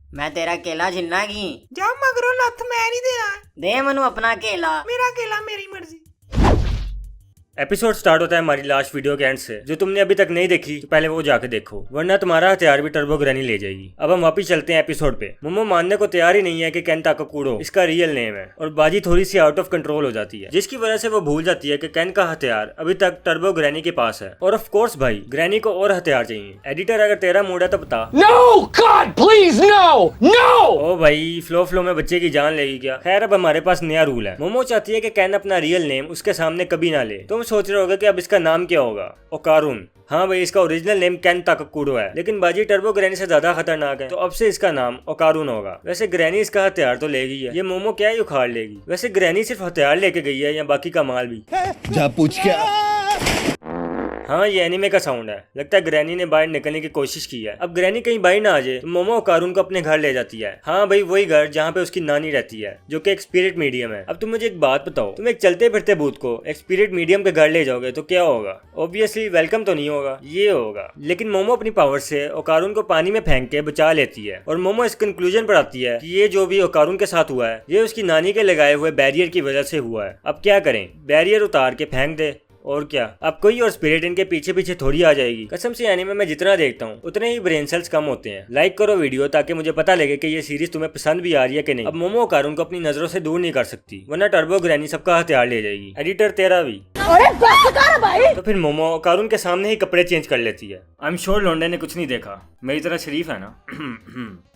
मैं तेरा केला छिलना की जा मगरो लथ मैं नहीं देना। दे मनु अपना केला। मेरा केला मेरी मर्जी। एपिसोड स्टार्ट होता है हमारी लास्ट वीडियो के एंड से। जो तुमने अभी तक नहीं देखी तो पहले वो जाके देखो, वरना तुम्हारा हथियार भी टर्बो ग्रैनी ले जाएगी। अब हम वापिस चलते हैं एपिसोड पे। मोमो मानने को तैयार ही नहीं है कि केन ताकाकुरो इसका रियल नेम है और बाजी थोड़ी सी आउट ऑफ कंट्रोल हो जाती है, जिसकी वजह से वो भूल जाती है कि केन का हथियार अभी तक टर्बो ग्रैनी के पास है। और ऑफ कोर्स भाई ग्रैनी को और हथियार चाहिए। एडिटर अगर तेरा मूड है तो बता। No, God, please, no, no! ओ भाई फ्लो में बच्चे की जान लेगी क्या। खैर अब हमारे पास नया रूल है। मोमो चाहती है कि केन अपना रियल नेम उसके सामने कभी ना ले। तुम सोच रहे होगे कि अब इसका नाम क्या होगा। ओकारुन। हाँ भाई इसका ओरिजिनल नेम केन ताकाकुरो है, लेकिन बाजी टर्बो ग्रैनी से ज्यादा खतरनाक है, तो अब से इसका नाम ओकारुन होगा। वैसे ग्रैनी इसका हथियार तो ले गई है, ये मोमो क्या ही उखाड़ लेगी। वैसे ग्रैनी सिर्फ हथियार लेके गई है या बाकी का माल भी? जा पूछ क्या। हाँ ये एनिमे का साउंड है। लगता है ग्रैनी ने बाहर निकलने की कोशिश की है। अब ग्रैनी कहीं बाहर ना आ जाए तो मोमो ओकारुन को अपने घर ले जाती है। हाँ भाई वही घर जहाँ पे उसकी नानी रहती है, जो कि एक स्पिरिट मीडियम है। अब तुम मुझे एक बात बताओ, तुम एक चलते फिरते भूत को एक स्पिरिट मीडियम के घर ले जाओगे तो क्या होगा? ऑब्वियसली वेलकम तो नहीं होगा, ये होगा। लेकिन मोमो अपनी पावर से ओकारुन को पानी में फेंक के बचा लेती है और मोमो इस कंक्लूजन पर आती है कि ये जो भी ओकारुन के साथ हुआ है ये उसकी नानी के लगाए हुए बैरियर की वजह से हुआ है। अब क्या करें, बैरियर उतार के फेंक दे और क्या। अब कोई और स्पिरिट इनके पीछे पीछे थोड़ी आ जाएगी। कसम से एनीमे में जितना देखता हूँ उतने ही ब्रेन सेल्स कम होते हैं। लाइक करो वीडियो ताकि मुझे पता लगे कि ये सीरीज तुम्हें पसंद भी आ रही है कि नहीं। अब मोमो ओकारुन को अपनी नजरों से दूर नहीं कर सकती, वरना टर्बो ग्रैनी सबका हथियार ले जाएगी। एडिटर तेरा भी। तो फिर मोमो ओकारुन के सामने ही कपड़े चेंज कर लेती है। आई एम श्योर लोंडे ने कुछ नहीं देखा, मेरी तरह शरीफ है ना।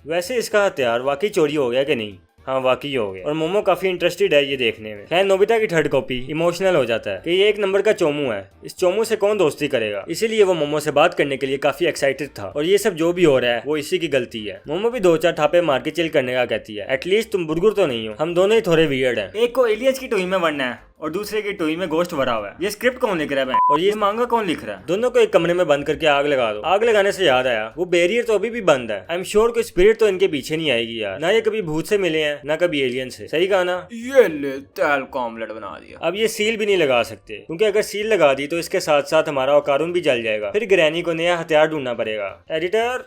वैसे इसका हथियार वाकई चोरी हो गया कि नहीं? हाँ वाकई हो गया और मोमो काफी इंटरेस्टेड है ये देखने में। खैर नोबिता की थर्ड कॉपी इमोशनल हो जाता है कि ये एक नंबर का चोमू है, इस चोमू से कौन दोस्ती करेगा। इसीलिए वो मोमो से बात करने के लिए काफी एक्साइटेड था और ये सब जो भी हो रहा है वो इसी की गलती है। मोमो भी 2-4 थापे मार के चिल करने का कहती है। एटलीस्ट तुम बुरगुर तो नहीं हो, हम दोनों ही थोड़े वियर्ड हैं। एक को एलियंस की टोई में बनना है और दूसरे की टोई में गोश्त भरा हुआ है। ये स्क्रिप्ट कौन लिख रहा है और ये मांगा कौन लिख रहा है? दोनों को एक कमरे में बंद करके आग लगा दो। आग लगाने से याद आया वो बैरियर तो अभी भी बंद है। आई एम श्योर कोई स्पिरिट तो इनके पीछे नहीं आएगी यार। ना ये कभी भूत से मिले हैं ना कभी एलियन से। सही कहा ना? ये ले तेल का ऑमलेट बना दिया। अब ये सील भी नहीं लगा सकते, क्योंकि अगर सील लगा दी तो इसके साथ साथ हमारा ओकारुन भी जल जाएगा। फिर ग्रैनी को नया हथियार ढूंढना पड़ेगा। एडिटर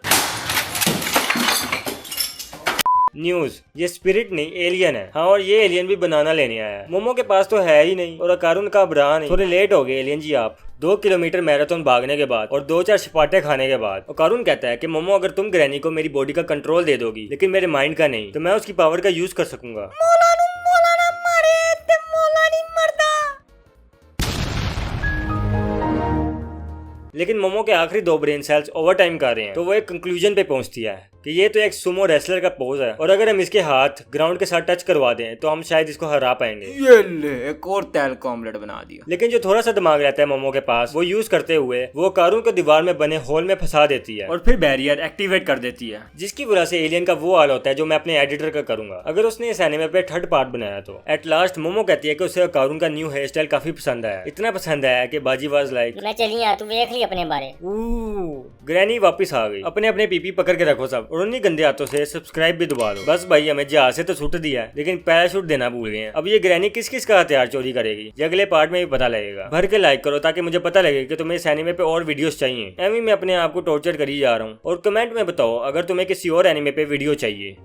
न्यूज, ये स्पिरिट नहीं एलियन है। हाँ और ये एलियन भी बनाना लेने आया है। मोमो के पास तो है ही नहीं और ओकारुन का ब्रा नहीं। थोड़े लेट हो गए एलियन जी आप। 2 किलोमीटर मैराथन भागने के बाद और 2-4 छपाटे खाने के बाद ओकारुन कहता है कि मोमो अगर तुम ग्रैनी को मेरी बॉडी का कंट्रोल दे दोगी लेकिन मेरे माइंड का नहीं, तो मैं उसकी पावर का यूज कर सकूंगा। लेकिन मोमो के आखिरी 2 ब्रेन सेल्स ओवर टाइम कर रहे हैं, तो वो एक कंक्लूजन पे पहुंचती है कि ये तो एक सुमो रेसलर का पोज है और अगर हम इसके हाथ ग्राउंड के साथ टच करवा दें तो हम शायद इसको हरा पाएंगे। ये ले एक और तेल का ऑमलेट बना दिया। लेकिन जो थोड़ा सा दिमाग रहता है मोमो के पास, वो यूज करते हुए वो ओकारुन को दीवार में बने होल में फंसा देती है और फिर बैरियर एक्टिवेट कर देती है, जिसकी वजह से एलियन का वो हाल होता है जो मैं अपने एडिटर का करूंगा अगर उसने इस एनिमे पे 3rd पार्ट बनाया तो। एट लास्ट मोमो कहती है कि उसे ओकारुन का न्यू हेयर स्टाइल काफी पसंद आया। इतना पसंद आया कि बाजी वाज लाइक मैं चली यार, तू देख ली अपने बारे। ग्रैनी वापस आ गई। अपने अपने पीपी पकड़ के रखो सब और उन्हीं गंदे हाथों से सब्सक्राइब भी दबा दो। बस भाई हमें जहाज से तो छूट दिया है लेकिन पैराशूट देना भूल गए हैं। अब ये ग्रैनी किस किस का हथियार चोरी करेगी ये अगले पार्ट में भी पता लगेगा। भर के लाइक करो ताकि मुझे पता लगे कि तुम्हें इस एनिमे पे और वीडियोस चाहिए। एमी मैं अपने आप को टॉर्चर करी जा रहा हूँ। और कमेंट में बताओ अगर तुम्हें किसी और एनिमे पे वीडियो चाहिए।